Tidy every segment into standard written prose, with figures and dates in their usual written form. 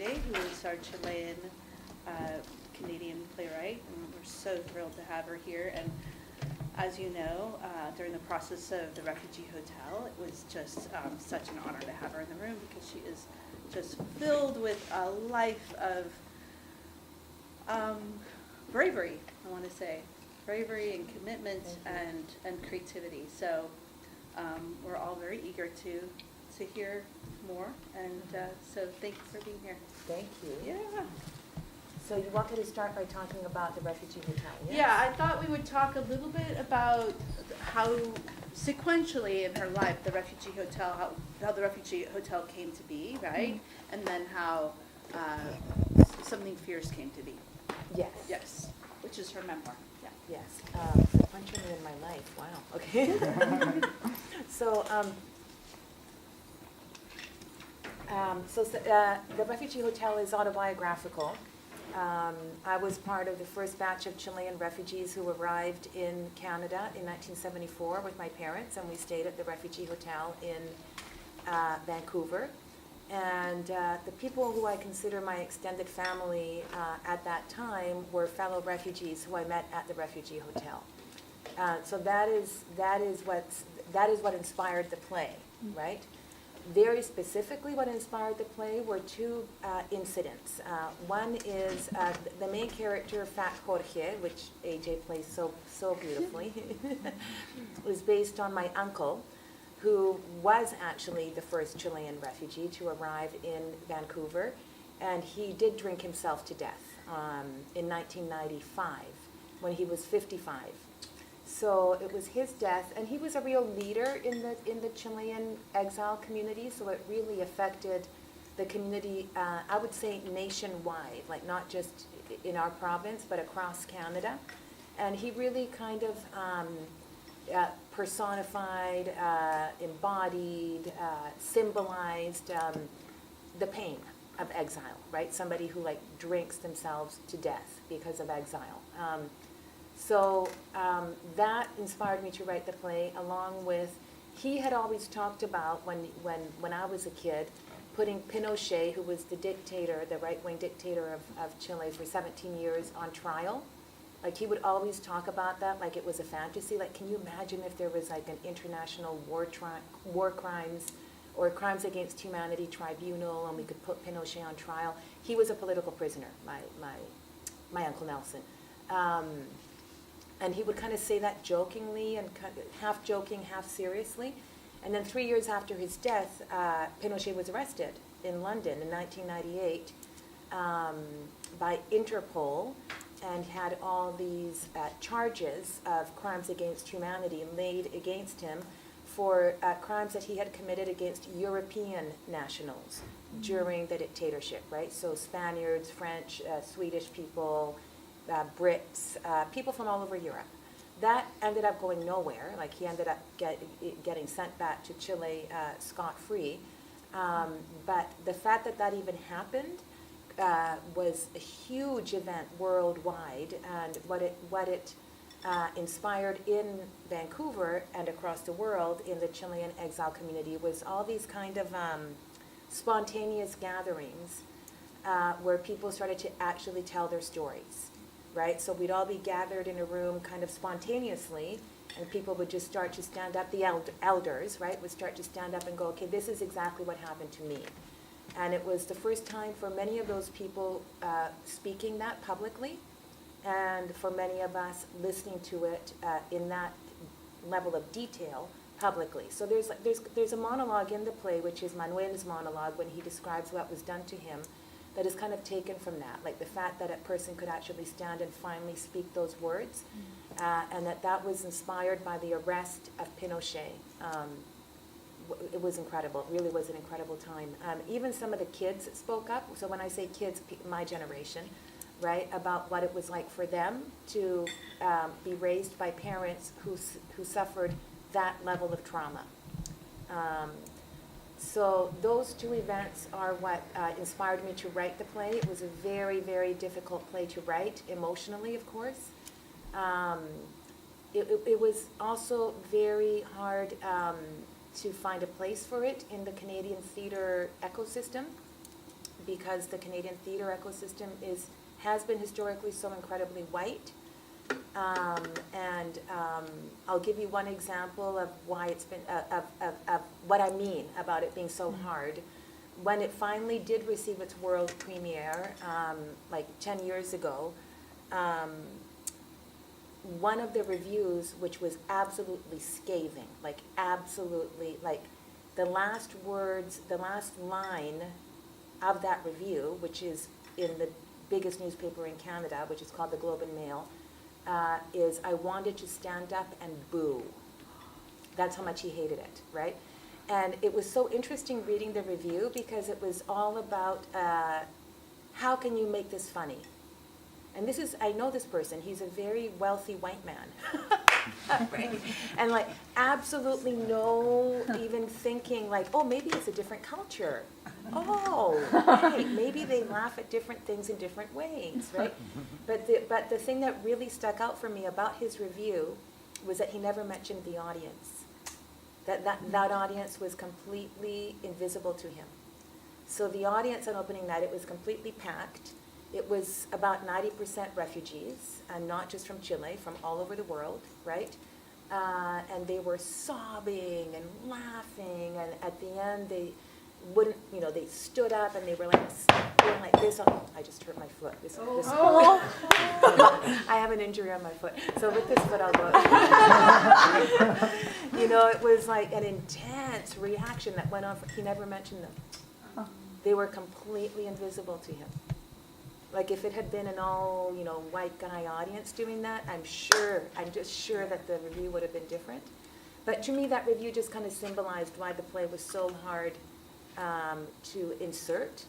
Aguirre, who is our Chilean Canadian playwright, and we're so thrilled to have her here. And as you know, during the process of the Refugee Hotel, it was just such an honor to have her in the room, because she is just filled with a life of bravery, I want to say. Bravery and commitment and creativity. So we're all very eager to hear more, and so thank you for being here. Thank you. Yeah. So you wanted to start by talking about the Refugee Hotel, yes? Yeah, I thought we would talk a little bit about how sequentially in her life the Refugee Hotel, how the Refugee Hotel came to be, right? Mm-hmm. And then how Something Fierce came to be. Yes. Yes, which is her memoir. Yeah. Yes. Sequentially in my life. Wow. Okay. So, the Refugee Hotel is autobiographical. I was part of the first batch of Chilean refugees who arrived in Canada in 1974 with my parents, and we stayed at the Refugee Hotel in Vancouver. And the people who I consider my extended family at that time were fellow refugees who I met at the Refugee Hotel. So that is what inspired the play, right? Very specifically, what inspired the play were two incidents. One is the main character, Fat Jorge, which AJ plays so beautifully, was based on my uncle, who was actually the first Chilean refugee to arrive in Vancouver, and he did drink himself to death in 1995 when he was 55. So it was his death, and he was a real leader in the Chilean exile community, so it really affected the community, I would say nationwide, like not just in our province, but across Canada. And he really kind of personified, embodied, symbolized the pain of exile, right? Somebody who like drinks themselves to death because of exile. So that inspired me to write the play, along with, he had always talked about, when I was a kid, putting Pinochet, who was the dictator, the right-wing dictator of Chile for 17 years, on trial. Like, he would always talk about that like it was a fantasy. Like, can you imagine if there was like an international war crimes or crimes against humanity tribunal, and we could put Pinochet on trial? He was a political prisoner, my Uncle Nelson. And he would kind of say that jokingly and kind of half joking, half seriously. And then 3 years after his death, Pinochet was arrested in London in 1998 by Interpol, and had all these charges of crimes against humanity laid against him for crimes that he had committed against European nationals during the dictatorship, right? So Spaniards, French, Swedish people, Brits, people from all over Europe. That ended up going nowhere. Like, he ended up getting sent back to Chile scot-free. But the fact that that even happened was a huge event worldwide, and what it inspired in Vancouver and across the world in the Chilean exile community was all these kind of spontaneous gatherings where people started to actually tell their stories. Right? So we'd all be gathered in a room kind of spontaneously, and people would just start to stand up, the elders, right, would start to stand up and go, okay, this is exactly what happened to me. And it was the first time for many of those people speaking that publicly, and for many of us listening to it in that level of detail publicly. So there's a monologue in the play, which is Manuel's monologue, when he describes what was done to him, that is kind of taken from that, like the fact that a person could actually stand and finally speak those words, and that was inspired by the arrest of Pinochet. It was incredible. It really was an incredible time. Even some of the kids spoke up. So when I say kids, my generation, right, about what it was like for them to be raised by parents who suffered that level of trauma. So those two events are what inspired me to write the play. It was a very, very difficult play to write, emotionally, of course. It was also very hard to find a place for it in the Canadian theater ecosystem, because the Canadian theatre ecosystem has been historically so incredibly white. I'll give you one example of why it's been, of what I mean about it being so hard. When it finally did receive its world premiere, like 10 years ago, one of the reviews, which was absolutely scathing, like absolutely, like the last words, the last line of that review, which is in the biggest newspaper in Canada, which is called the Globe and Mail, is, "I wanted to stand up and boo." That's how much he hated it, right? And it was so interesting reading the review because it was all about how can you make this funny? And this is, I know this person, he's a very wealthy white man, right? And like absolutely no even thinking like, oh, maybe it's a different culture. Oh, right, maybe they laugh at different things in different ways, right? But the thing that really stuck out for me about his review was that he never mentioned the audience. That audience was completely invisible to him. So the audience on opening night, it was completely packed. It was about 90% refugees, and not just from Chile, from all over the world, right? And they were sobbing and laughing, and at the end they wouldn't, they stood up and they were like going like this. Oh, I just hurt my foot. This I have an injury on my foot, so with this foot I'll go. It was like an intense reaction that went on. He never mentioned them. They were completely invisible to him. Like if it had been an all, white guy audience doing that, I'm just sure that the review would have been different. But to me, that review just kind of symbolized why the play was so hard to insert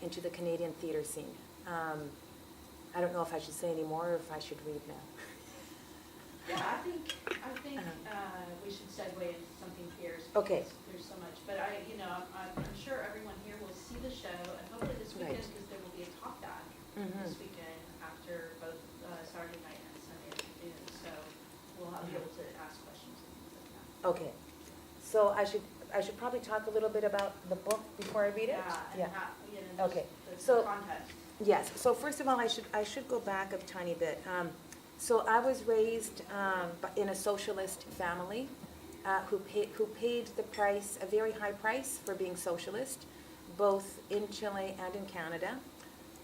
into the Canadian theatre scene. I don't know if I should say any more or if I should read now. Yeah, I think we should segue into something fierce. Okay. There's so much, but I'm sure everyone here will see the show, and hopefully this weekend, because there will be a talk back this weekend after both Saturday night and Sunday afternoon. So we'll be able to ask questions and things like that. Okay. So I should probably talk a little bit about the book before I read it. Yeah. Okay. The context. Yes. So first of all, I should go back a tiny bit. So I was raised in a socialist family who paid the price, a very high price, for being socialist, both in Chile and in Canada.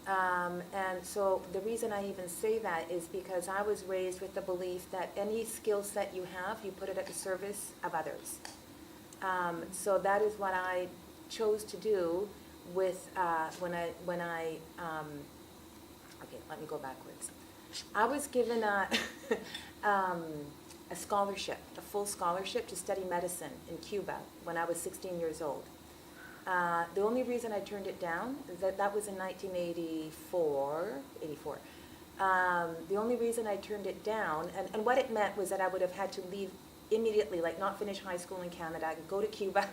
And so the reason I even say that is because I was raised with the belief that any skill set you have, you put it at the service of others. So that is what I chose to do with when I okay, let me go backwards. I was given a scholarship, a full scholarship to study medicine in Cuba when I was 16 years old. The only reason I turned it down is that was in 1984. The only reason I turned it down, and what it meant was that I would have had to leave immediately, like not finish high school in Canada, go to Cuba,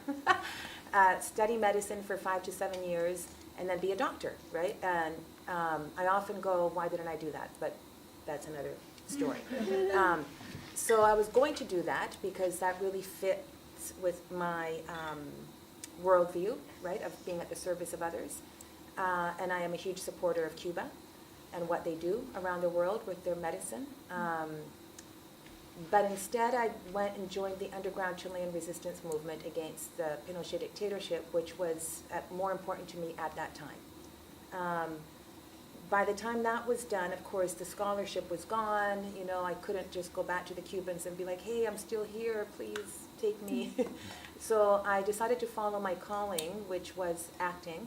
study medicine for 5 to 7 years, and then be a doctor, right? And I often go, why didn't I do that? But that's another story. So I was going to do that because that really fits with my worldview, right, of being at the service of others. And I am a huge supporter of Cuba and what they do around the world with their medicine. But instead, I went and joined the underground Chilean resistance movement against the Pinochet dictatorship, which was more important to me at that time. By the time that was done, of course, the scholarship was gone. I couldn't just go back to the Cubans and be like, hey, I'm still here, please take me. So I decided to follow my calling, which was acting,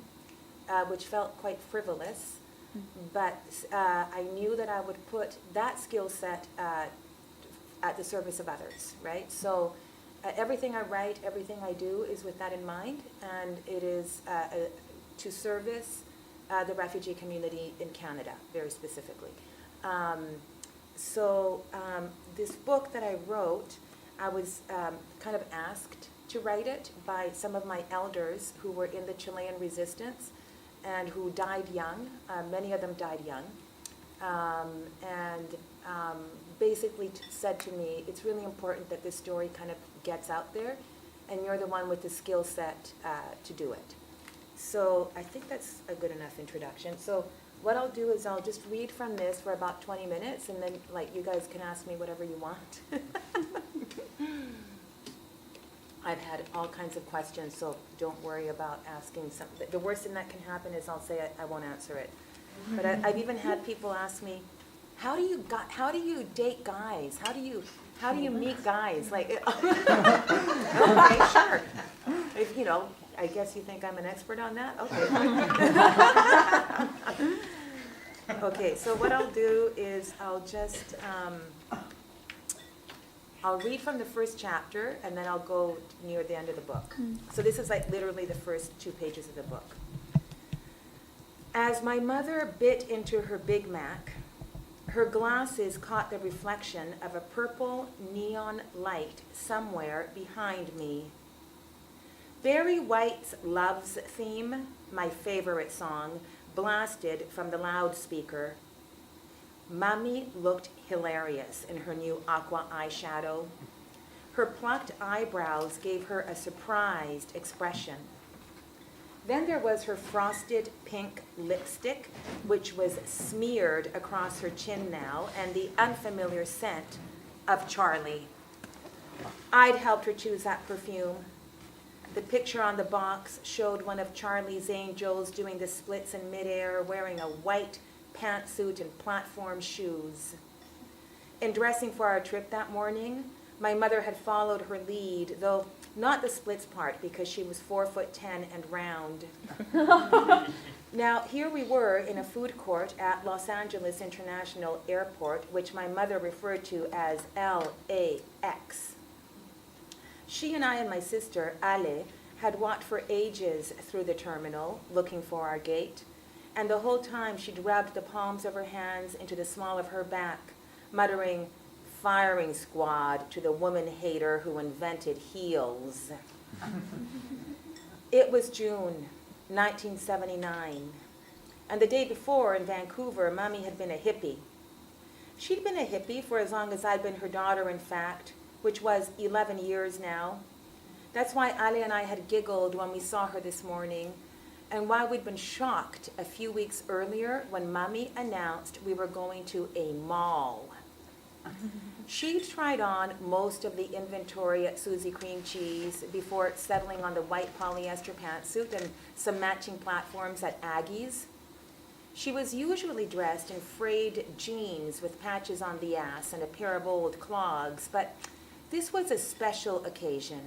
which felt quite frivolous. But I knew that I would put that skill set at the service of others, right? So everything I write, everything I do is with that in mind, and it is to service the refugee community in Canada, very specifically. This book that I wrote, I was kind of asked to write it by some of my elders who were in the Chilean resistance and who died young. Many of them died young. Basically said to me, it's really important that this story kind of gets out there, and you're the one with the skill set to do it. So I think that's a good enough introduction. So what I'll do is I'll just read from this for about 20 minutes, and then like you guys can ask me whatever you want. I've had all kinds of questions, so don't worry about asking something. The worst thing that can happen is I'll say I won't answer it. But I've even had people ask me, how do you date guys? How do you meet guys? Like, okay, sure. If, I guess you think I'm an expert on that? Okay. Okay, so what I'll do is I'll just, I'll read from the first chapter, and then I'll go near the end of the book. So this is like literally the first 2 pages of the book. As my mother bit into her Big Mac, her glasses caught the reflection of a purple neon light somewhere behind me. Barry White's Love's Theme, my favorite song, blasted from the loudspeaker. Mommy looked hilarious in her new aqua eyeshadow. Her plucked eyebrows gave her a surprised expression. Then there was her frosted pink lipstick, which was smeared across her chin now, and the unfamiliar scent of Charlie. I'd helped her choose that perfume. The picture on the box showed one of Charlie's angels doing the splits in midair, wearing a white pantsuit and platform shoes. In dressing for our trip that morning, my mother had followed her lead, though not the splits part, because she was 4'10" and round. Now, here we were in a food court at Los Angeles International Airport, which my mother referred to as LAX. She and I and my sister, Ale, had walked for ages through the terminal, looking for our gate, and the whole time she'd rubbed the palms of her hands into the small of her back, muttering, "Firing squad," to the woman hater who invented heels. It was June 1979, and the day before in Vancouver, Mommy had been a hippie. She'd been a hippie for as long as I'd been her daughter, in fact, which was 11 years now. That's why Ali and I had giggled when we saw her this morning, and why we'd been shocked a few weeks earlier when Mommy announced we were going to a mall. She'd tried on most of the inventory at Susie Cream Cheese before settling on the white polyester pantsuit and some matching platforms at Aggie's. She was usually dressed in frayed jeans with patches on the ass and a pair of old clogs, but this was a special occasion,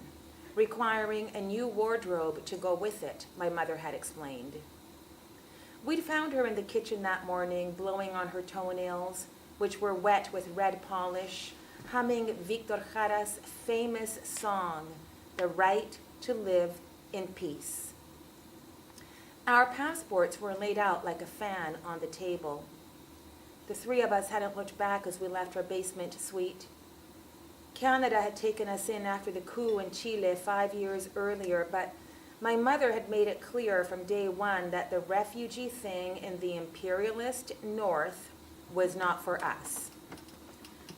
requiring a new wardrobe to go with it, my mother had explained. We'd found her in the kitchen that morning, blowing on her toenails, which were wet with red polish, humming Victor Jara's famous song, "The Right to Live in Peace." Our passports were laid out like a fan on the table. The three of us hadn't looked back as we left our basement suite. Canada had taken us in after the coup in Chile 5 years earlier, but my mother had made it clear from day one that the refugee thing in the imperialist North was not for us.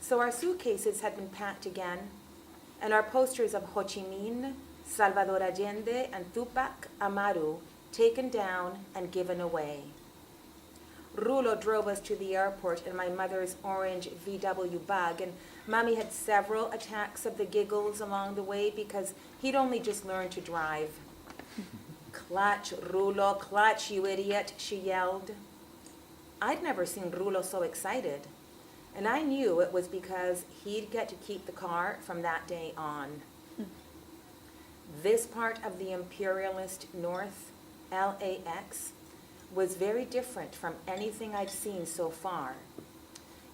So our suitcases had been packed again, and our posters of Ho Chi Minh, Salvador Allende, and Tupac Amaru taken down and given away. Rulo drove us to the airport in my mother's orange VW Bug, and Mommy had several attacks of the giggles along the way because he'd only just learned to drive. "Clutch, Rulo, clutch, you idiot," she yelled. I'd never seen Rulo so excited, and I knew it was because he'd get to keep the car from that day on. This part of the imperialist North, LAX, was very different from anything I'd seen so far.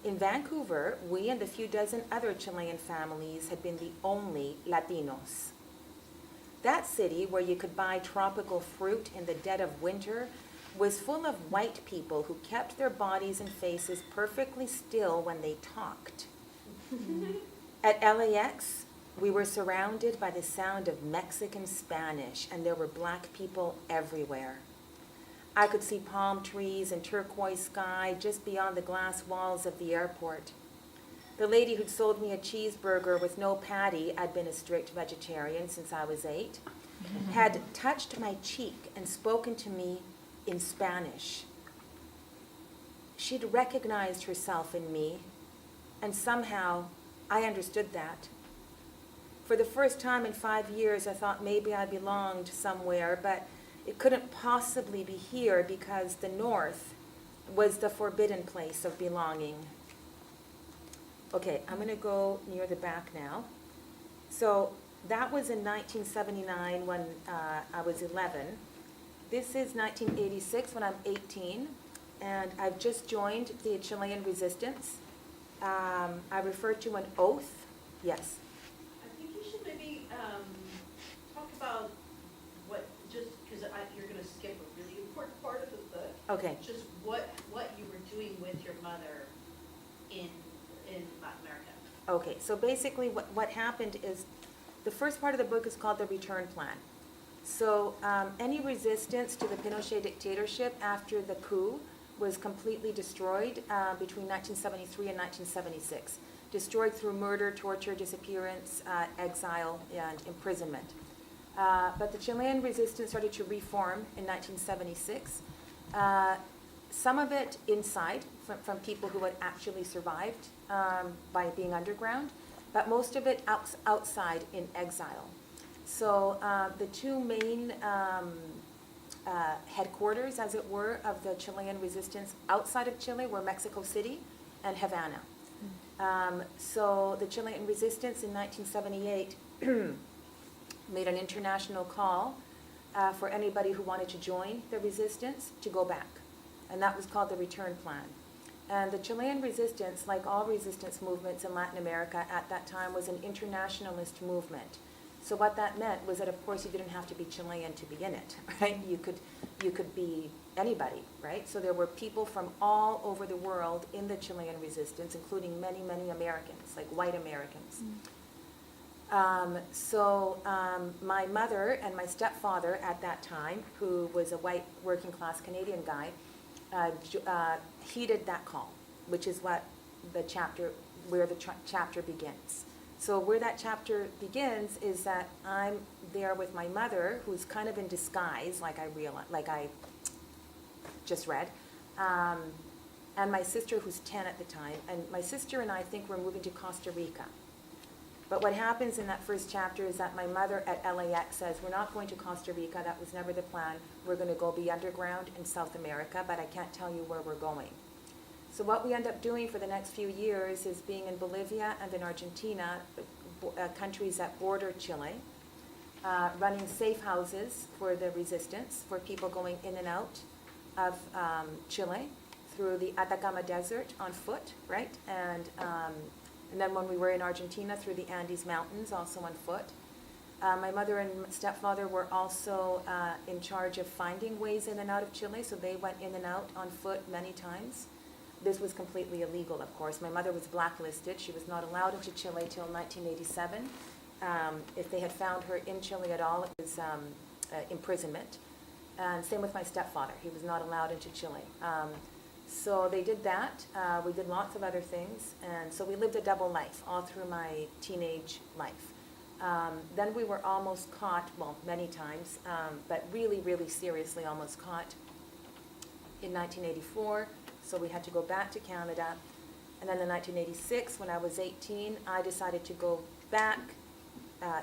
In Vancouver, we and the few dozen other Chilean families had been the only Latinos. That city, where you could buy tropical fruit in the dead of winter, was full of white people who kept their bodies and faces perfectly still when they talked. At LAX, we were surrounded by the sound of Mexican Spanish, and there were black people everywhere. I could see palm trees and turquoise sky just beyond the glass walls of the airport. The lady who'd sold me a cheeseburger with no patty, I'd been a strict vegetarian since I was 8, had touched my cheek and spoken to me in Spanish. She'd recognized herself in me, and somehow I understood that. For the first time in 5 years, I thought maybe I belonged somewhere, but it couldn't possibly be here because the North was the forbidden place of belonging. Okay, I'm going to go near the back now. So that was in 1979 when I was 11. This is 1986 when I'm 18, and I've just joined the Chilean resistance. I refer to an oath. Yes. I think you should maybe talk about what, just because you're going to skip a really important part of the book. Okay. Just what you were doing with your mother in Latin America. Okay, so basically what happened is, the first part of the book is called The Return Plan. So any resistance to the Pinochet dictatorship after the coup was completely destroyed between 1973 and 1976. Destroyed through murder, torture, disappearance, exile, and imprisonment. But the Chilean resistance started to reform in 1976. Some of it inside, from people who had actually survived by being underground, but most of it outside in exile. So the two main headquarters, as it were, of the Chilean resistance outside of Chile were Mexico City and Havana. So the Chilean resistance in 1978 made an international call for anybody who wanted to join the resistance to go back. And that was called the Return Plan. And the Chilean resistance, like all resistance movements in Latin America at that time, was an internationalist movement. So what that meant was that, of course, you didn't have to be Chilean to be in it, right? You could be anybody, right? So there were people from all over the world in the Chilean resistance, including many, many Americans, like white Americans. My mother and my stepfather at that time, who was a white working-class Canadian guy, heeded that call, which is where the chapter begins. So where that chapter begins is that I'm there with my mother, who's kind of in disguise, like I just read, and my sister, who's 10 at the time. And my sister and I think we're moving to Costa Rica. But what happens in that first chapter is that my mother at LAX says, we're not going to Costa Rica, that was never the plan. We're going to go be underground in South America, but I can't tell you where we're going. So what we end up doing for the next few years is being in Bolivia and in Argentina, countries that border Chile, running safe houses for the resistance, for people going in and out of Chile through the Atacama Desert on foot, right? And then when we were in Argentina, through the Andes Mountains, also on foot. My mother and stepfather were also in charge of finding ways in and out of Chile, so they went in and out on foot many times. This was completely illegal, of course. My mother was blacklisted. She was not allowed into Chile till 1987. If they had found her in Chile at all, it was imprisonment. And same with my stepfather. He was not allowed into Chile. So they did that. We did lots of other things. And so we lived a double life all through my teenage life. Then we were almost caught, well, many times, but really, really seriously almost caught in 1984. So we had to go back to Canada. And then in 1986, when I was 18, I decided to go back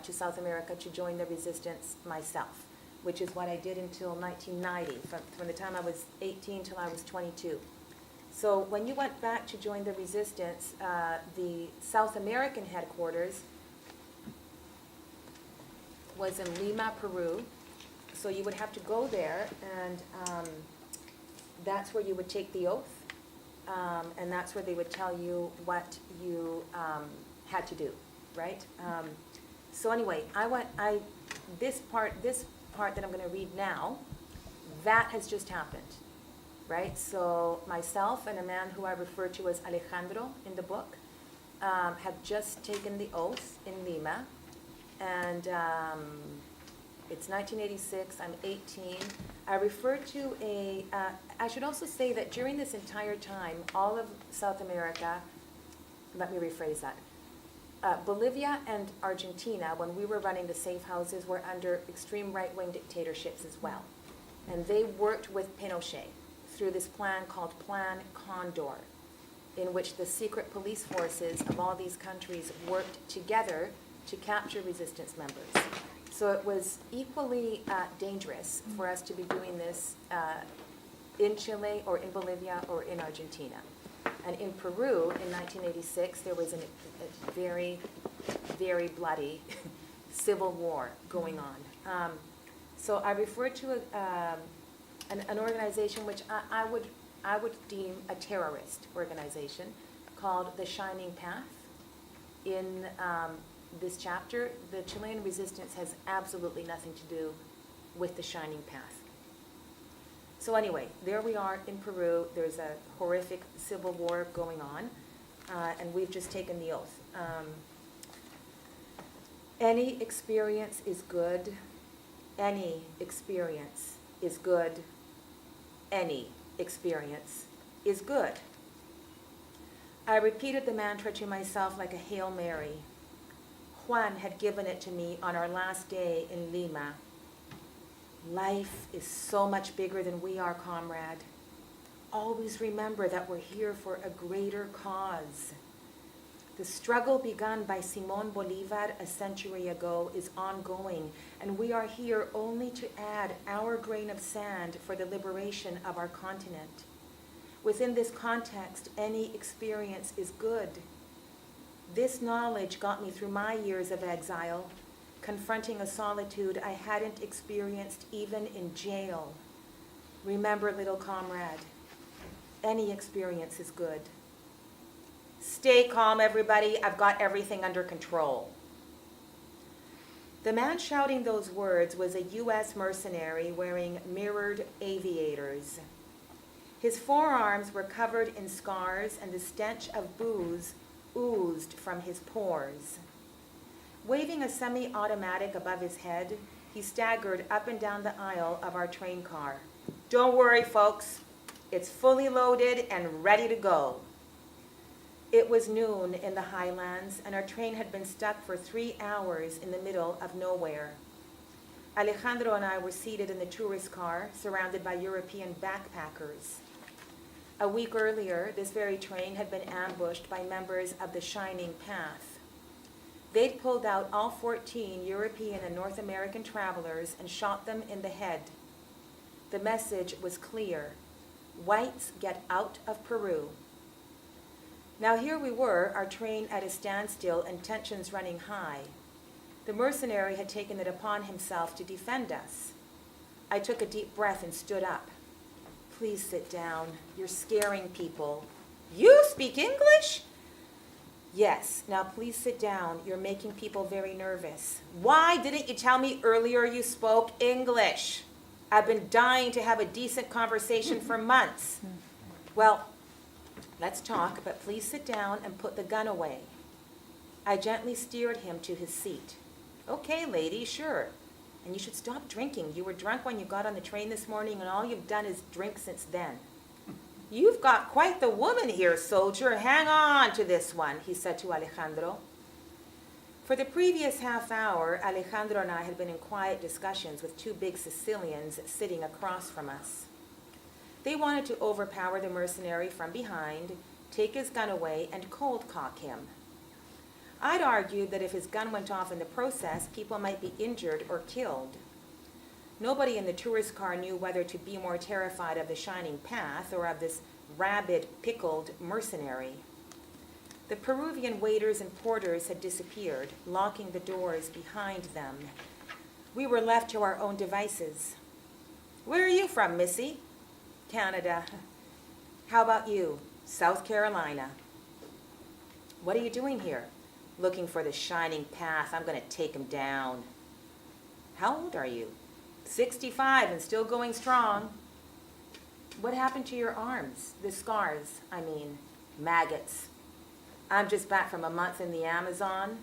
to South America to join the resistance myself, which is what I did until 1990, from the time I was 18 till I was 22. So when you went back to join the resistance, the South American headquarters was in Lima, Peru. So you would have to go there, and that's where you would take the oath, and that's where they would tell you what you had to do, right? So anyway, this part that I'm going to read now, that has just happened, right? So myself and a man who I refer to as Alejandro in the book have just taken the oath in Lima, and it's 1986, I'm 18. I refer to I should also say that during this entire time, all of South America let me rephrase that. Bolivia and Argentina, when we were running the safe houses, were under extreme right-wing dictatorships as well. And they worked with Pinochet through this plan called Plan Condor, in which the secret police forces of all these countries worked together to capture resistance members. So it was equally dangerous for us to be doing this in Chile or in Bolivia or in Argentina. And in Peru in 1986, there was a very, very bloody civil war going on. So I refer to an organization which I would deem a terrorist organization called the Shining Path. In this chapter, the Chilean resistance has absolutely nothing to do with the Shining Path. So anyway, there we are in Peru. There's a horrific civil war going on, and we've just taken the oath. Any experience is good. Any experience is good. Any experience is good. I repeated the mantra to myself like a Hail Mary. Juan had given it to me on our last day in Lima. Life is so much bigger than we are, comrade. Always remember that we're here for a greater cause. The struggle begun by Simón Bolívar a century ago is ongoing, and we are here only to add our grain of sand for the liberation of our continent. Within this context, any experience is good. This knowledge got me through my years of exile, confronting a solitude I hadn't experienced even in jail. Remember, little comrade, any experience is good. Stay calm, everybody. I've got everything under control. The man shouting those words was a U.S. mercenary wearing mirrored aviators. His forearms were covered in scars, and the stench of booze oozed from his pores. Waving a semi-automatic above his head, he staggered up and down the aisle of our train car. Don't worry, folks. It's fully loaded and ready to go. It was noon in the highlands, and our train had been stuck for 3 hours in the middle of nowhere. Alejandro and I were seated in the tourist car, surrounded by European backpackers. A week earlier, this very train had been ambushed by members of the Shining Path. They'd pulled out all 14 European and North American travelers and shot them in the head. The message was clear. Whites get out of Peru. Now here we were, our train at a standstill and tensions running high. The mercenary had taken it upon himself to defend us. I took a deep breath and stood up. Please sit down. You're scaring people. You speak English? Yes. Now please sit down. You're making people very nervous. Why didn't you tell me earlier you spoke English? I've been dying to have a decent conversation for months. Well, let's talk, but please sit down and put the gun away. I gently steered him to his seat. Okay, lady, sure. And you should stop drinking. You were drunk when you got on the train this morning, and all you've done is drink since then. You've got quite the woman here, soldier. Hang on to this one, he said to Alejandro. For the previous half hour, Alejandro and I had been in quiet discussions with two big Sicilians sitting across from us. They wanted to overpower the mercenary from behind, take his gun away, and cold cock him. I'd argued that if his gun went off in the process, people might be injured or killed. Nobody in the tourist car knew whether to be more terrified of the Shining Path or of this rabid, pickled mercenary. The Peruvian waiters and porters had disappeared, locking the doors behind them. We were left to our own devices. Where are you from, Missy? Canada. How about you? South Carolina. What are you doing here? Looking for the Shining Path. I'm going to take him down. How old are you? 65 and still going strong. What happened to your arms? The scars, I mean. Maggots. I'm just back from a month in the Amazon.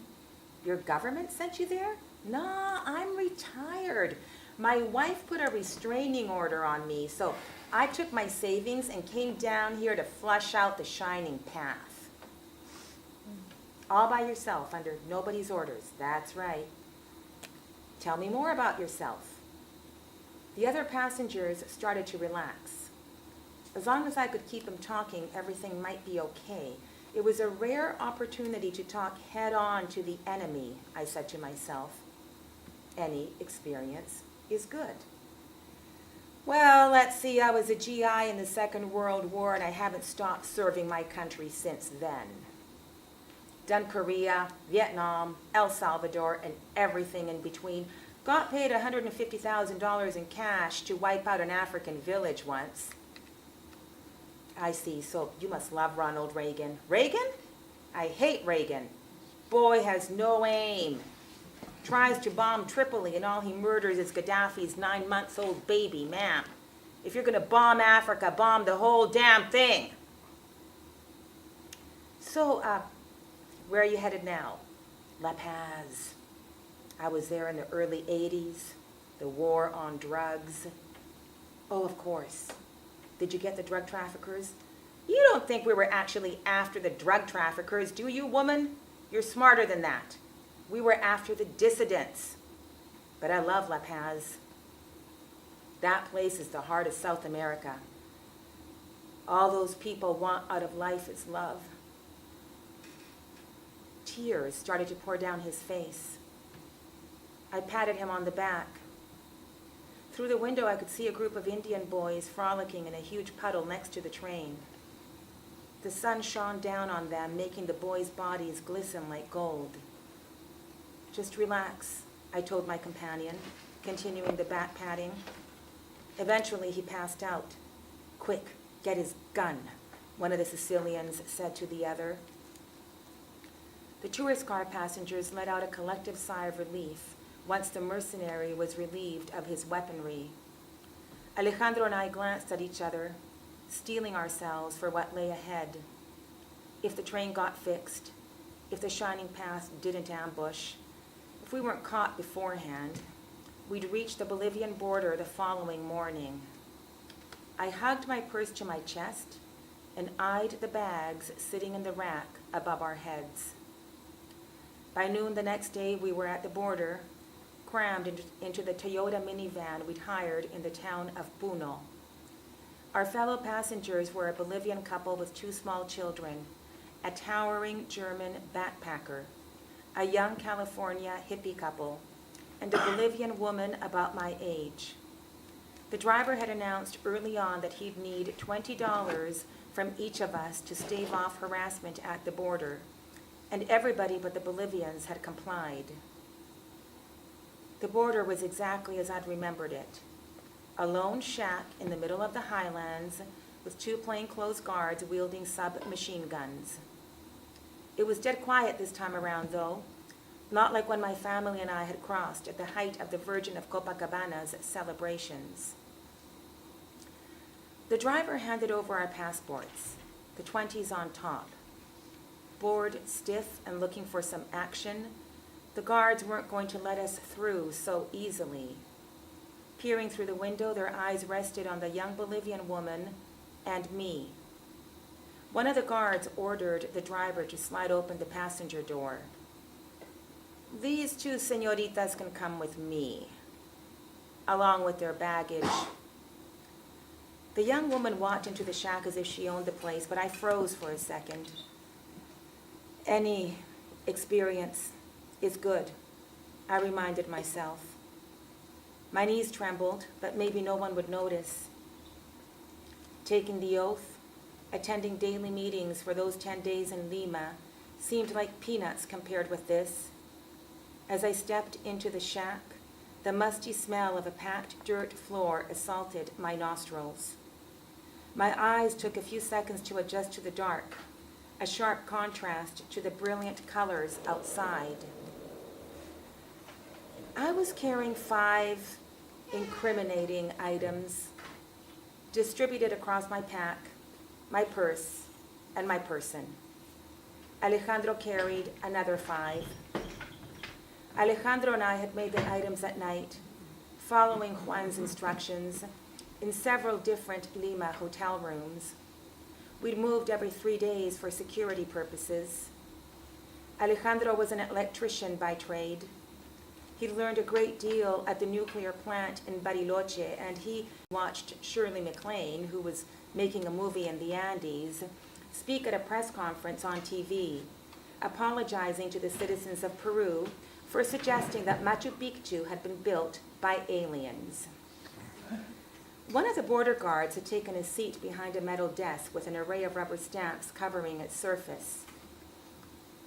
Your government sent you there? Nah, I'm retired. My wife put a restraining order on me, so I took my savings and came down here to flush out the Shining Path. All by yourself, under nobody's orders. That's right. Tell me more about yourself. The other passengers started to relax. As long as I could keep them talking, everything might be okay. It was a rare opportunity to talk head-on to the enemy, I said to myself. Any experience is good. Well, let's see, I was a GI in the Second World War, and I haven't stopped serving my country since then. Done Korea, Vietnam, El Salvador, and everything in between. Got paid $150,000 in cash to wipe out an African village once. I see, so you must love Ronald Reagan. Reagan? I hate Reagan. Boy has no aim. Tries to bomb Tripoli, and all he murders is Gaddafi's 9-month-old baby. Ma'am, if you're going to bomb Africa, bomb the whole damn thing. So, where are you headed now? La Paz. I was there in the early 80s, the war on drugs. Oh, of course. Did you get the drug traffickers? You don't think we were actually after the drug traffickers, do you, woman? You're smarter than that. We were after the dissidents. But I love La Paz. That place is the heart of South America. All those people want out of life is love. Tears started to pour down his face. I patted him on the back. Through the window, I could see a group of Indian boys frolicking in a huge puddle next to the train. The sun shone down on them, making the boys' bodies glisten like gold. Just relax, I told my companion, continuing the back patting. Eventually, he passed out. Quick, get his gun, one of the Sicilians said to the other. The tourist car passengers let out a collective sigh of relief once the mercenary was relieved of his weaponry. Alejandro and I glanced at each other, steeling ourselves for what lay ahead. If the train got fixed, if the shining path didn't ambush, if we weren't caught beforehand, we'd reach the Bolivian border the following morning. I hugged my purse to my chest and eyed the bags sitting in the rack above our heads. By noon the next day, we were at the border, crammed into the Toyota minivan we'd hired in the town of Puno. Our fellow passengers were a Bolivian couple with 2 small children, a towering German backpacker, a young California hippie couple, and a Bolivian woman about my age. The driver had announced early on that he'd need $20 from each of us to stave off harassment at the border, and everybody but the Bolivians had complied. The border was exactly as I'd remembered it. A lone shack in the middle of the highlands with 2 plainclothes guards wielding submachine guns. It was dead quiet this time around, though, not like when my family and I had crossed at the height of the Virgin of Copacabana's celebrations. The driver handed over our passports, the 20s on top. Bored, stiff, and looking for some action, the guards weren't going to let us through so easily. Peering through the window, their eyes rested on the young Bolivian woman and me. One of the guards ordered the driver to slide open the passenger door. These 2 señoritas can come with me, along with their baggage. The young woman walked into the shack as if she owned the place, but I froze for a second. Any experience is good, I reminded myself. My knees trembled, but maybe no one would notice. Taking the oath, attending daily meetings for those 10 days in Lima seemed like peanuts compared with this. As I stepped into the shack, the musty smell of a packed dirt floor assaulted my nostrils. My eyes took a few seconds to adjust to the dark, a sharp contrast to the brilliant colors outside. I was carrying 5 incriminating items distributed across my pack, my purse, and my person. Alejandro carried another 5. Alejandro and I had made the items at night, following Juan's instructions, in several different Lima hotel rooms. We'd moved every 3 days for security purposes. Alejandro was an electrician by trade. He learned a great deal at the nuclear plant in Bariloche, and he watched Shirley MacLaine, who was making a movie in the Andes, speak at a press conference on TV, apologizing to the citizens of Peru for suggesting that Machu Picchu had been built by aliens. One of the border guards had taken a seat behind a metal desk with an array of rubber stamps covering its surface.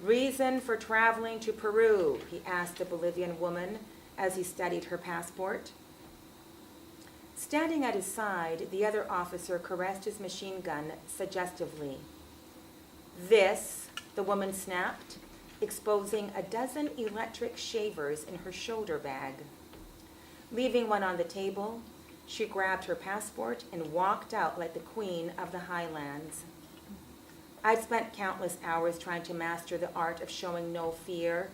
"Reason for traveling to Peru?" he asked the Bolivian woman as he studied her passport. Standing at his side, the other officer caressed his machine gun suggestively. "This," the woman snapped, exposing a dozen electric shavers in her shoulder bag. Leaving one on the table, she grabbed her passport and walked out like the queen of the highlands. I'd spent countless hours trying to master the art of showing no fear,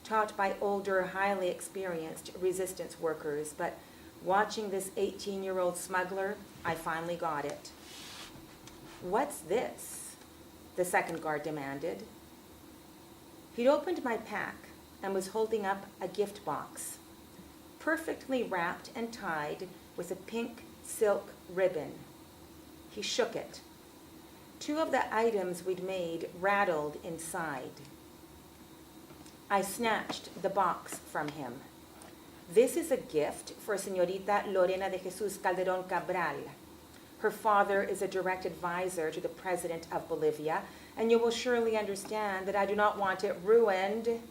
taught by older, highly experienced resistance workers, but watching this 18-year-old smuggler, I finally got it. "What's this?" the second guard demanded. He'd opened my pack and was holding up a gift box, perfectly wrapped and tied with a pink silk ribbon. He shook it. 2 of the items we'd made rattled inside. I snatched the box from him. "This is a gift for Señorita Lorena de Jesus Calderón Cabral. Her father is a direct advisor to the president of Bolivia, and you will surely understand that I do not want it ruined."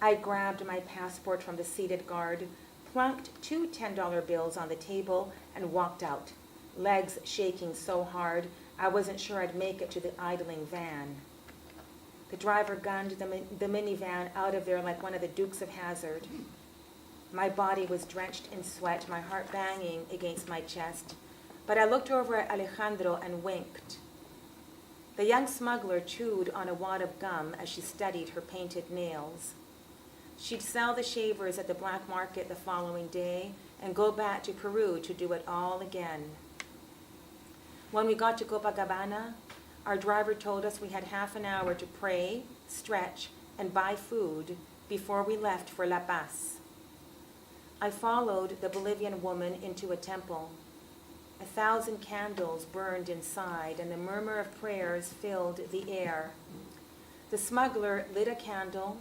I grabbed my passport from the seated guard, plunked 2 $10 bills on the table, and walked out, legs shaking so hard I wasn't sure I'd make it to the idling van. The driver gunned the minivan out of there like one of the Dukes of Hazzard. My body was drenched in sweat, my heart banging against my chest, but I looked over at Alejandro and winked. The young smuggler chewed on a wad of gum as she studied her painted nails. She'd sell the shavers at the black market the following day and go back to Peru to do it all again. When we got to Copacabana, our driver told us we had half an hour to pray, stretch, and buy food before we left for La Paz. I followed the Bolivian woman into a temple. 1,000 candles burned inside, and the murmur of prayers filled the air. The smuggler lit a candle,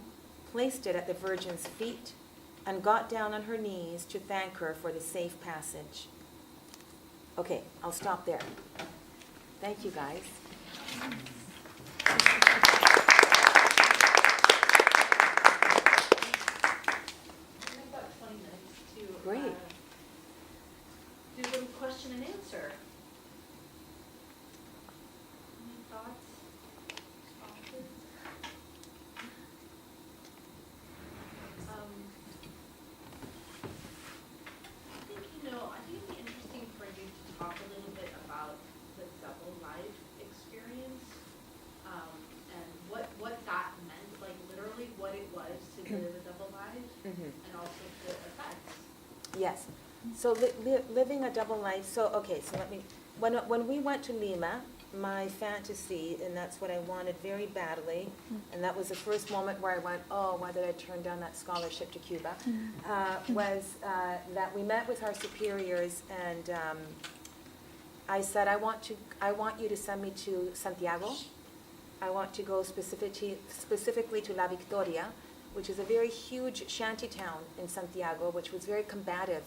placed it at the Virgin's feet, and got down on her knees to thank her for the safe passage. Okay, I'll stop there. Thank you, guys. About 20 minutes to Great. do a little question and answer. Any thoughts? Responses? I think it'd be interesting for you to talk a little bit about the double life experience, and what that meant, like literally what it was to live a double life, and also the effects. Yes. So living a double life. So okay. So when we went to Lima, my fantasy, and that's what I wanted very badly, and that was the first moment where I went, oh, why did I turn down that scholarship to Cuba? Was that we met with our superiors, and I said, I want you to send me to Santiago. I want to go specifically to La Victoria, which is a very huge shanty town in Santiago, which was very combative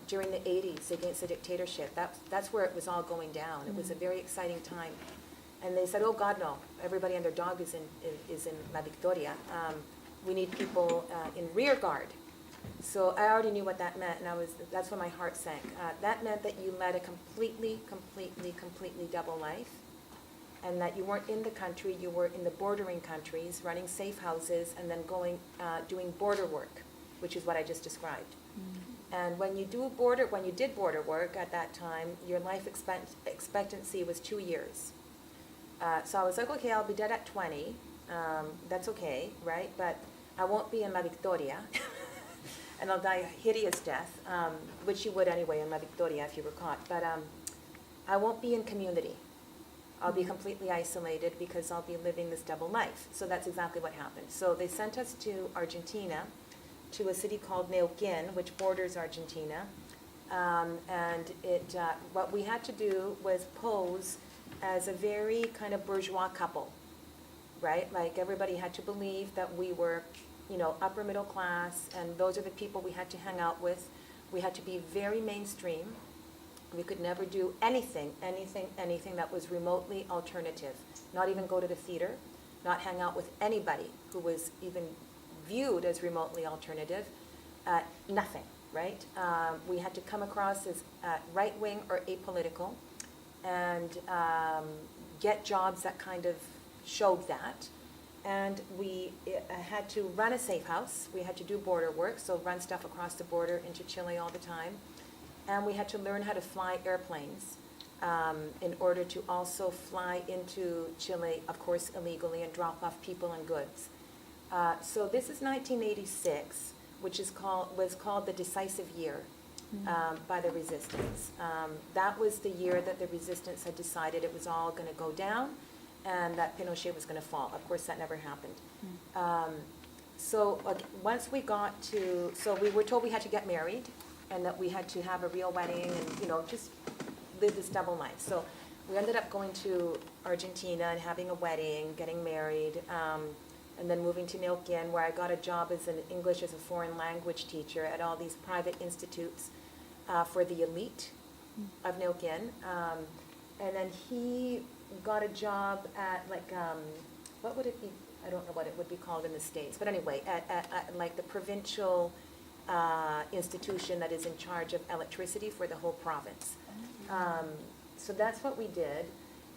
during the 80s against the dictatorship. That's where it was all going down. It was a very exciting time. And they said, oh God, no, everybody and their dog is in La Victoria. We need people in rear guard. So I already knew what that meant, and that's when my heart sank. That meant that you led a completely double life, and that you weren't in the country, you were in the bordering countries, running safe houses, and then doing border work, which is what I just described. And when you did border work at that time, your life expectancy was 2 years. So I was like, okay, I'll be dead at 20. That's okay, right? But I won't be in La Victoria, and I'll die a hideous death, which you would anyway in La Victoria if you were caught. But I won't be in community. I'll be completely isolated because I'll be living this double life. So that's exactly what happened. So they sent us to Argentina, to a city called Neuquén, which borders Argentina. And what we had to do was pose as a very kind of bourgeois couple, right? Like everybody had to believe that we were, upper middle class, and those are the people we had to hang out with. We had to be very mainstream. We could never do anything that was remotely alternative. Not even go to the theater, not hang out with anybody who was even viewed as remotely alternative, nothing, right? We had to come across as right-wing or apolitical, and get jobs that kind of showed that. And we had to run a safe house. We had to do border work, so run stuff across the border into Chile all the time. And we had to learn how to fly airplanes in order to also fly into Chile, of course, illegally, and drop off people and goods. So this is 1986, which was called the decisive year by the resistance. That was the year that the resistance had decided it was all going to go down and that Pinochet was going to fall. Of course, that never happened. So once we got to, so we were told we had to get married and that we had to have a real wedding and, just live this double life. So we ended up going to Argentina and having a wedding, getting married, and then moving to Neuquén, where I got a job as an English as a foreign language teacher at all these private institutes for the elite of Neuquén. And then he got a job at what would it be? I don't know what it would be called in the States. But anyway, at like the provincial institution that is in charge of electricity for the whole province. So that's what we did.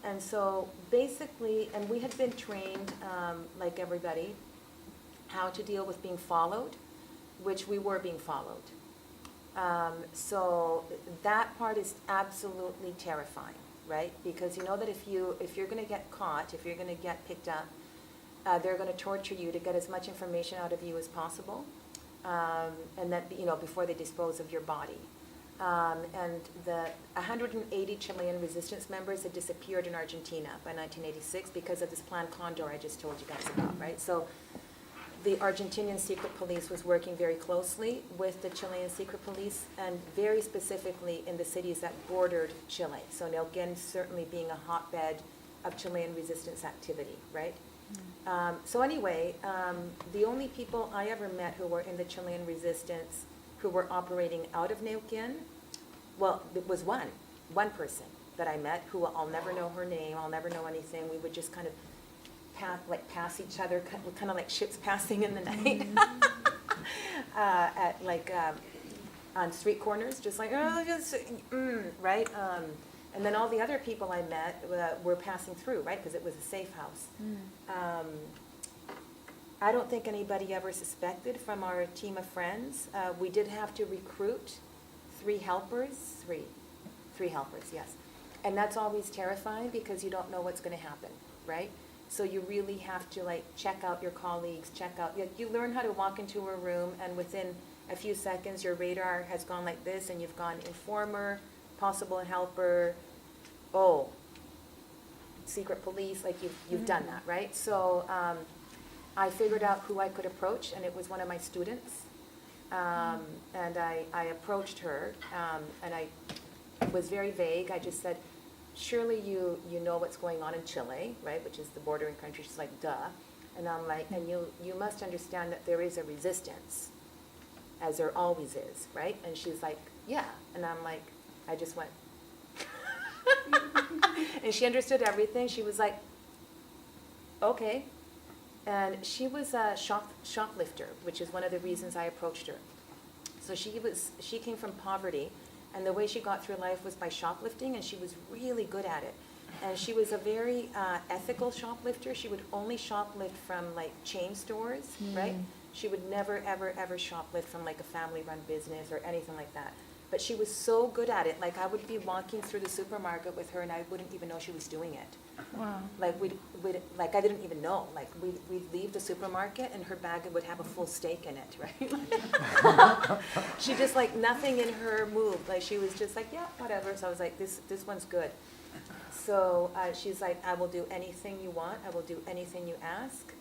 And so basically, and we had been trained, like everybody, how to deal with being followed, which we were being followed. So that part is absolutely terrifying, right? Because you know that if you're going to get caught, if you're going to get picked up, they're going to torture you to get as much information out of you as possible, and that before they dispose of your body. And the 180 Chilean resistance members had disappeared in Argentina by 1986 because of this Plan Condor I just told you guys about, right? So the Argentinian secret police was working very closely with the Chilean secret police, and very specifically in the cities that bordered Chile. So Neuquén certainly being a hotbed of Chilean resistance activity, right? So anyway, the only people I ever met who were in the Chilean resistance who were operating out of Neuquén, well, it was one person that I met who I'll never know her name, I'll never know anything. We would just kind of pass each other, kind of like ships passing in the night, on street corners, just like, right? And then all the other people I met were passing through, right, because it was a safe house. I don't think anybody ever suspected from our team of friends. We did have to recruit three helpers, yes. And that's always terrifying because you don't know what's going to happen, right? So you really have to check out your colleagues, you learn how to walk into a room, and within a few seconds your radar has gone like this, and you've gone informer, possible helper, secret police, you've done that, right? So I figured out who I could approach, and it was one of my students. And I approached her, and I was very vague. I just said, surely you know what's going on in Chile, right, which is the bordering country. She's like, duh. And I'm like, and you must understand that there is a resistance, as there always is, right? And she's like, yeah. And I'm like, I just went. And she understood everything. She was like, okay. And she was a shoplifter, which is one of the reasons I approached her. So she came from poverty, and the way she got through life was by shoplifting, and she was really good at it. And she was a very ethical shoplifter. She would only shoplift from chain stores, right? She would never, ever, ever shoplift from a family-run business or anything like that. But she was so good at it. I would be walking through the supermarket with her, and I wouldn't even know she was doing it. Wow. I didn't even know. We'd leave the supermarket, and her bag would have a full steak in it, right? She just nothing in her moved. She was just yeah, whatever. So I was like, this one's good. So she's like, I will do anything you want. I will do anything you ask.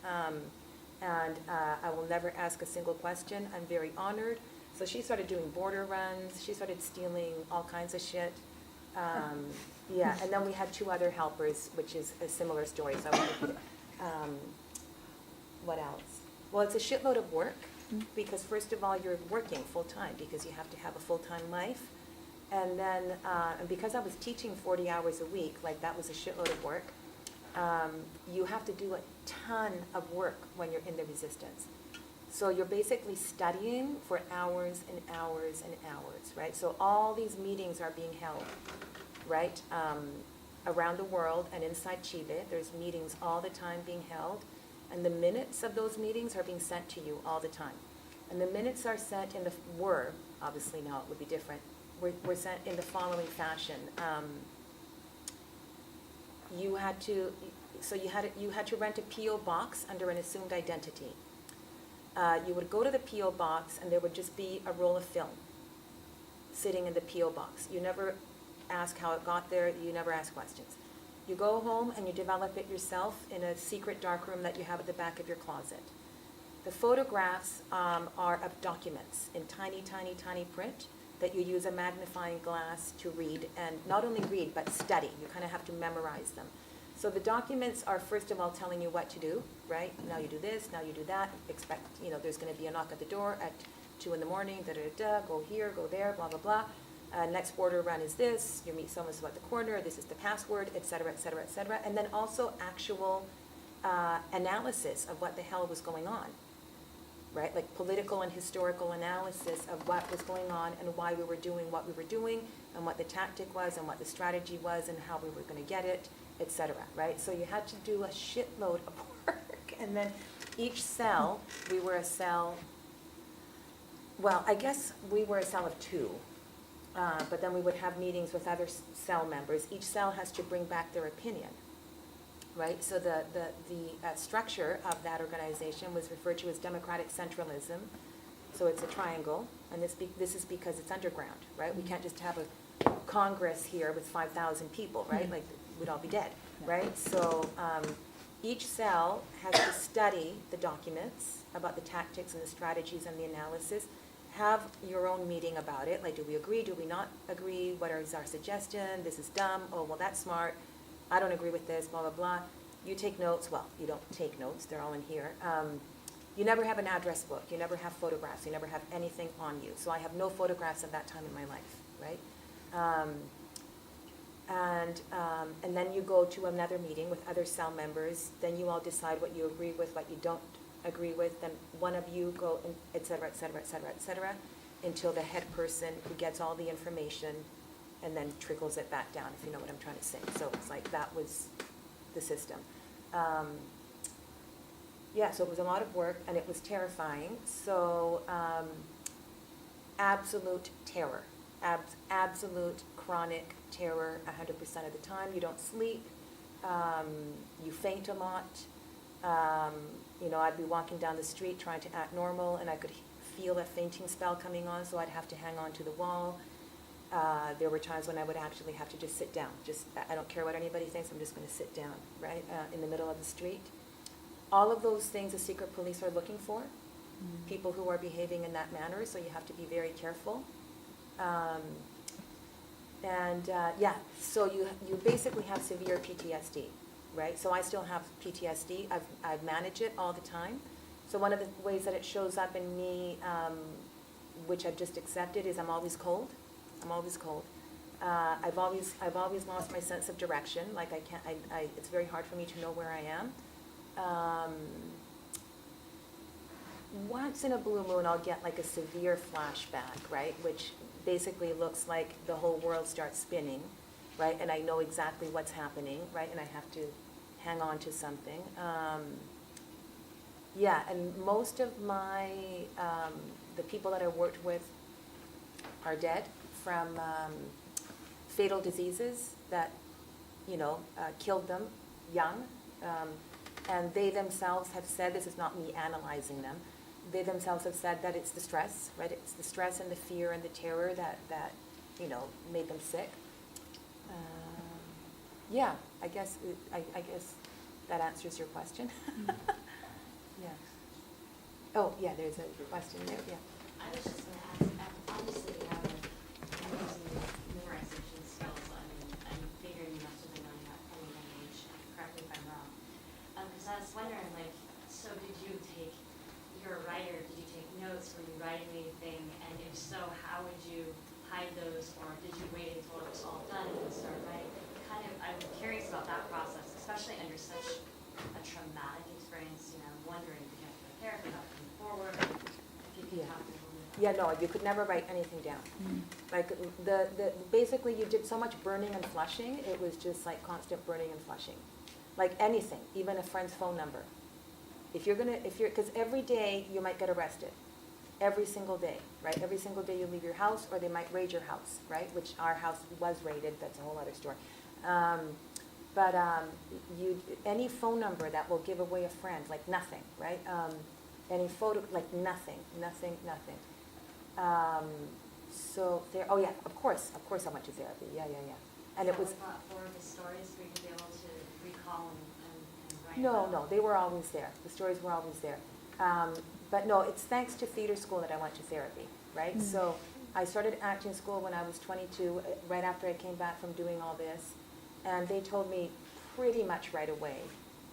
And I will never ask a single question. I'm very honored. So she started doing border runs. She started stealing all kinds of shit. Yeah, and then we had 2 other helpers, which is a similar story. So I won't repeat it. What else? Well, it's a shitload of work because first of all, you're working full time because you have to have a full-time life. And then, and because I was teaching 40 hours a week, like that was a shitload of work, you have to do a ton of work when you're in the resistance. So you're basically studying for hours and hours and hours, right? So all these meetings are being held, right? Around the world and inside Chile, there's meetings all the time being held. And the minutes of those meetings are being sent to you all the time. And the minutes are sent in were, obviously now it would be different, were sent in the following fashion. You had to rent a P.O. box under an assumed identity. You would go to the P.O. box and there would just be a roll of film sitting in the P.O. box. You never ask how it got there, you never ask questions. You go home and you develop it yourself in a secret dark room that you have at the back of your closet. The photographs are of documents in tiny, tiny, tiny print that you use a magnifying glass to read, and not only read, but study. You kind of have to memorize them. So the documents are, first of all, telling you what to do, right? Now you do this, now you do that. Expect, there's going to be a knock at the door at 2 in the morning, go here, go there, blah, blah, blah. Next border run is this, you meet someone at the corner, this is the password, et cetera, et cetera, et cetera. And then also actual analysis of what the hell was going on, right? Like political and historical analysis of what was going on and why we were doing what we were doing and what the tactic was and what the strategy was and how we were going to get it, et cetera, right? So you had to do a shitload of work. And then each cell, we were a cell, well, I guess we were a cell of 2. But then we would have meetings with other cell members. Each cell has to bring back their opinion, right? So the structure of that organization was referred to as democratic centralism. So it's a triangle, and this is because it's underground, right? We can't just have a Congress here with 5,000 people, right? Like, we'd all be dead, right? So each cell has to study the documents about the tactics and the strategies and the analysis. Have your own meeting about it, like, do we agree, do we not agree, what is our suggestion, this is dumb, oh, well, that's smart, I don't agree with this, blah, blah, blah. You take notes, well, you don't take notes, they're all in here. You never have an address book, you never have photographs, you never have anything on you. So I have no photographs of that time in my life, right? And then you go to another meeting with other cell members, then you all decide what you agree with, what you don't agree with, then one of you go, et cetera, et cetera, et cetera, et cetera, until the head person who gets all the information and then trickles it back down, if you know what I'm trying to say. So it's like that was the system. Yeah, so it was a lot of work and it was terrifying. So absolute terror, absolute chronic terror 100% of the time. You don't sleep, you faint a lot. I'd be walking down the street trying to act normal, and I could feel a fainting spell coming on, so I'd have to hang on to the wall. There were times when I would actually have to just sit down. I don't care what anybody thinks, I'm just going to sit down, right, in the middle of the street. All of those things the secret police are looking for, people who are behaving in that manner, so you have to be very careful. So you basically have severe PTSD. Right? So I still have PTSD. I manage it all the time. So one of the ways that it shows up in me, which I've just accepted, is I'm always cold. I'm always cold. I've always lost my sense of direction. Like it's very hard for me to know where I am. Once in a blue moon, I'll get like a severe flashback, right? Which basically looks like the whole world starts spinning, right? And I know exactly what's happening, right? And I have to hang on to something. And most of the people that I worked with are dead from fatal diseases that, killed them young. And they themselves have said, this is not me analyzing them, they themselves have said that it's the stress, right? It's the stress and the fear and the terror that made them sick. Yeah, I guess that answers your question. Yeah. Oh, yeah, there's a question there, yeah. I was just going to ask, obviously you have using memorization skills. I mean, I'm figuring you must have been knowing that from a young age. Correct me if I'm wrong. Because I was wondering, like, so you're a writer, did you take notes? Were you writing anything? And if so, how would you hide those? Or did you wait until it was all done and then start writing? I'm curious about that process, especially under such a traumatic experience. You know, I'm wondering, did you have to go to therapy about coming forward? If you could Yeah. talk a little bit about Yeah, no, you could never write anything down. Like, basically you did so much burning and flushing, it was just like constant burning and flushing. Like anything, even a friend's phone number. Because every day you might get arrested. Every single day, right? Every single day you leave your house, or they might raid your house, right? Which our house was raided, that's a whole other story. Any phone number that will give away a friend, like nothing, right? Any photo, like nothing. Oh yeah, of course I went to therapy, yeah. And it was, for the stories for you to be able to recall and write no, about? they were always there. The stories were always there. But no, it's thanks to theater school that I went to therapy, right? So I started acting school when I was 22, right after I came back from doing all this. And they told me pretty much right away,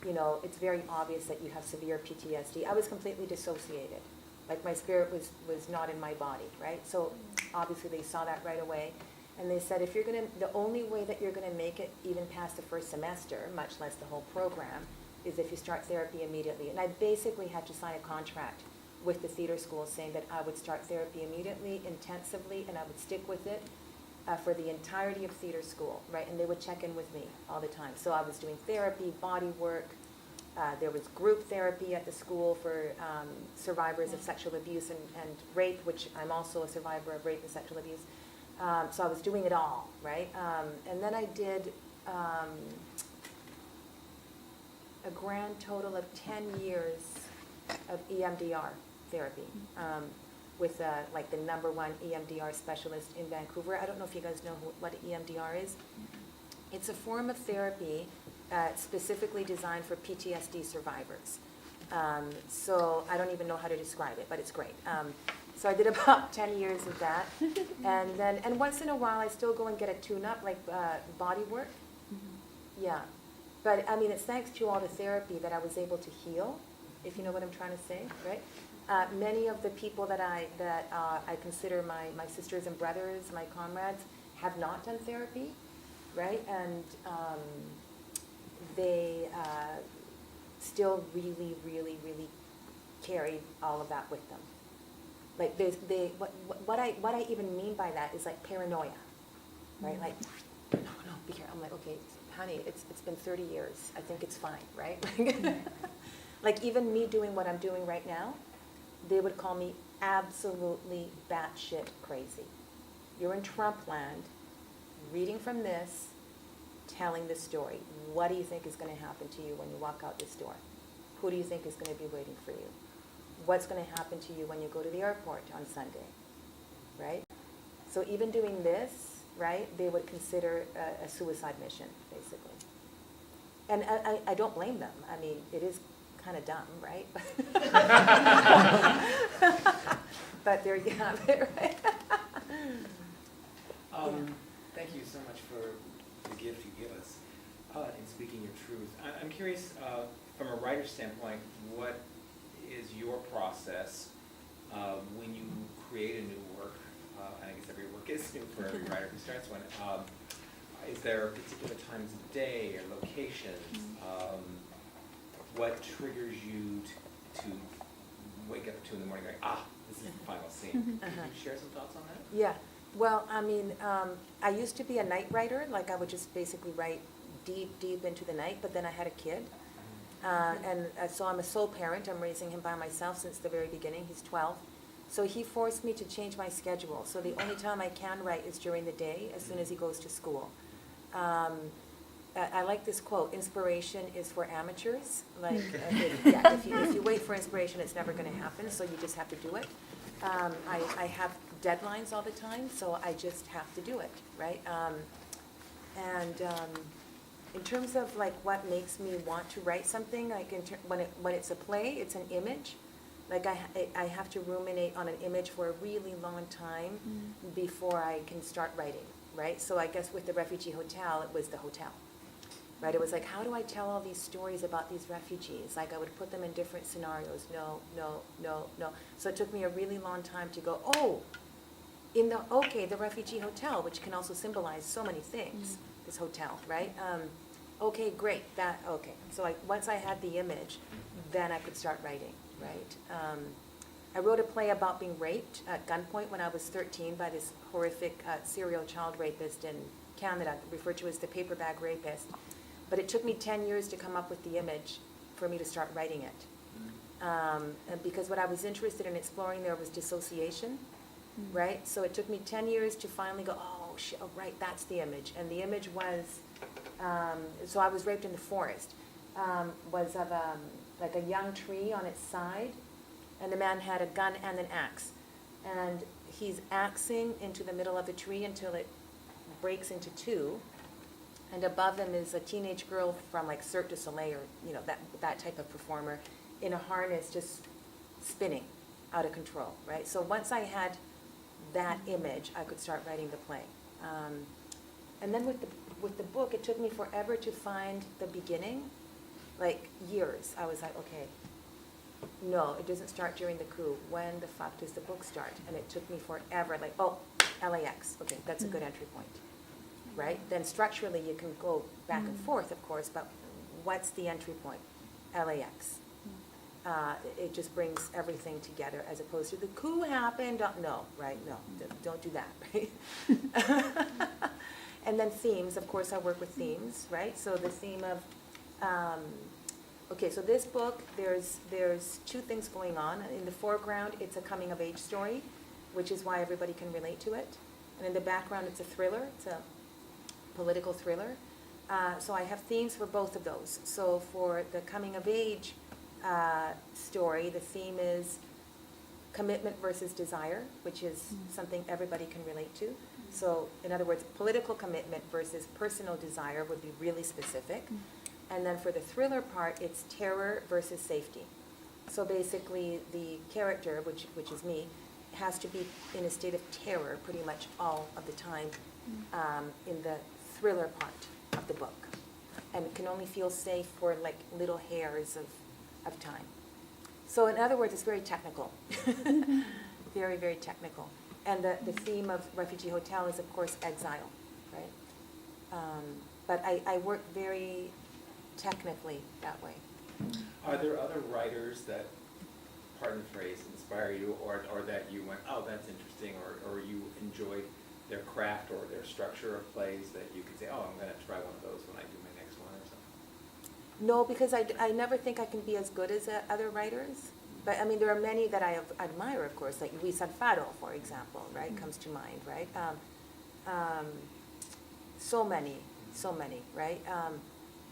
you know, it's very obvious that you have severe PTSD. I was completely dissociated. Like my spirit was not in my body, right? So obviously they saw that right away. And they said, the only way that you're gonna make it even past the first semester, much less the whole program, is if you start therapy immediately. And I basically had to sign a contract with the theater school saying that I would start therapy immediately, intensively, and I would stick with it for the entirety of theater school, right? And they would check in with me all the time. So I was doing therapy, body work. There was group therapy at the school for survivors of sexual abuse and rape, which I'm also a survivor of rape and sexual abuse. So I was doing it all, right? And then I did a grand total of 10 years of EMDR therapy with like the #1 EMDR specialist in Vancouver. I don't know if you guys know what EMDR is. It's a form of therapy specifically designed for PTSD survivors. So I don't even know how to describe it, but it's great. So I did about 10 years of that. And once in a while I still go and get a tune-up, like body work. Yeah. But I mean, it's thanks to all the therapy that I was able to heal, if you know what I'm trying to say, right? Many of the people that I consider my sisters and brothers, my comrades, have not done therapy, right? And they still really, really, really carry all of that with them. Like what I even mean by that is like paranoia, right? Like, no, be careful. I'm like, okay, honey, it's been 30 years. I think it's fine, right? Like even me doing what I'm doing right now, they would call me absolutely batshit crazy. You're in Trump land, reading from this, telling this story. What do you think is going to happen to you when you walk out this door? Who do you think is going to be waiting for you? What's going to happen to you when you go to the airport on Sunday, right? So even doing this, right, they would consider a suicide mission, basically. And I don't blame them. I mean, it is kind of dumb, right? But there you have it, right? Thank you so much for the gift you give us in speaking your truth. I'm curious, from a writer's standpoint, what is your process when you create a new work? And I guess every work is new for every writer who starts one. Is there particular times of day or locations? What triggers you to wake up at 2 in the morning going, this is the final scene? Could you share some thoughts on that? Yeah. Well, I mean, I used to be a night writer. Like I would just basically write deep into the night, but then I had a kid. And so I'm a sole parent. I'm raising him by myself since the very beginning. He's 12. So he forced me to change my schedule. So the only time I can write is during the day, as soon as he goes to school. I like this quote, inspiration is for amateurs. Like, if you wait for inspiration, it's never going to happen, so you just have to do it. I have deadlines all the time, so I just have to do it, right? In terms of like what makes me want to write something, like when it's a play, it's an image. Like I have to ruminate on an image for a really long time before I can start writing, right? So I guess with the Refugee Hotel, it was the hotel, right? It was like, how do I tell all these stories about these refugees? Like I would put them in different scenarios. No. So it took me a really long time to go, oh, the Refugee Hotel, which can also symbolize so many things, this hotel, right? Okay, great, So once I had the image, then I could start writing, right? I wrote a play about being raped at gunpoint when I was 13 by this horrific serial child rapist in Canada, referred to as the paper bag rapist. But it took me 10 years to come up with the image for me to start writing it. And because what I was interested in exploring there was dissociation, right? So it took me 10 years to finally go, oh, right, that's the image. And the image was, so I was raped in the forest, was of like a young tree on its side, and the man had a gun and an axe. And he's axing into the middle of the tree until it breaks into two. And above him is a teenage girl from like Cirque du Soleil, or that type of performer, in a harness just spinning out of control, right? So once I had that image, I could start writing the play. And then with the book, it took me forever to find the beginning, like years. I was like, okay, no, it doesn't start during the coup. When the fuck does the book start? And it took me forever, like, oh, LAX, okay, that's a good entry point, right? Then structurally, you can go back and forth, of course, but what's the entry point? LAX. It just brings everything together as opposed to the coup happened. No, right? No, don't do that, right? And then themes, of course, I work with themes, right? So the theme of, okay, so this book, there's two things going on. In the foreground, it's a coming-of-age story, which is why everybody can relate to it. And in the background, it's a thriller. It's a political thriller. So I have themes for both of those. So for the coming-of-age story, the theme is commitment versus desire, which is something everybody can relate to. So in other words, political commitment versus personal desire would be really specific. And then for the thriller part, it's terror versus safety. So basically the character, which is me, has to be in a state of terror pretty much all of the time in the thriller part of the book. And can only feel safe for like little hairs of time. So in other words, it's very technical. Very, very technical. And the theme of Refugee Hotel is, of course, exile, right? But I work very technically that way. Are there other writers that, pardon the phrase, inspire you, or that you went, oh, that's interesting, or you enjoyed their craft or their structure of plays that you could say, oh, I'm going to try one of those when I do my next one or something? No, because I never think I can be as good as other writers. But I mean, there are many that I admire, of course, like Luis Alfaro, for example, right, comes to mind, right? So many, right?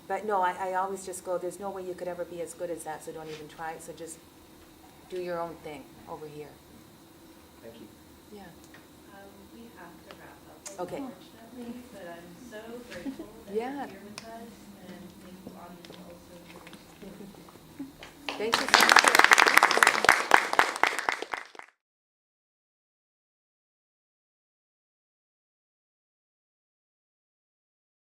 But no, I always just go, there's no way you could ever be as good as that, so don't even try. So just do your own thing over here. Thank you. Yeah. We have to wrap up, Okay. unfortunately, but I'm so grateful that Yeah. you're here with us, and thank you, audience, also for Thank you so much.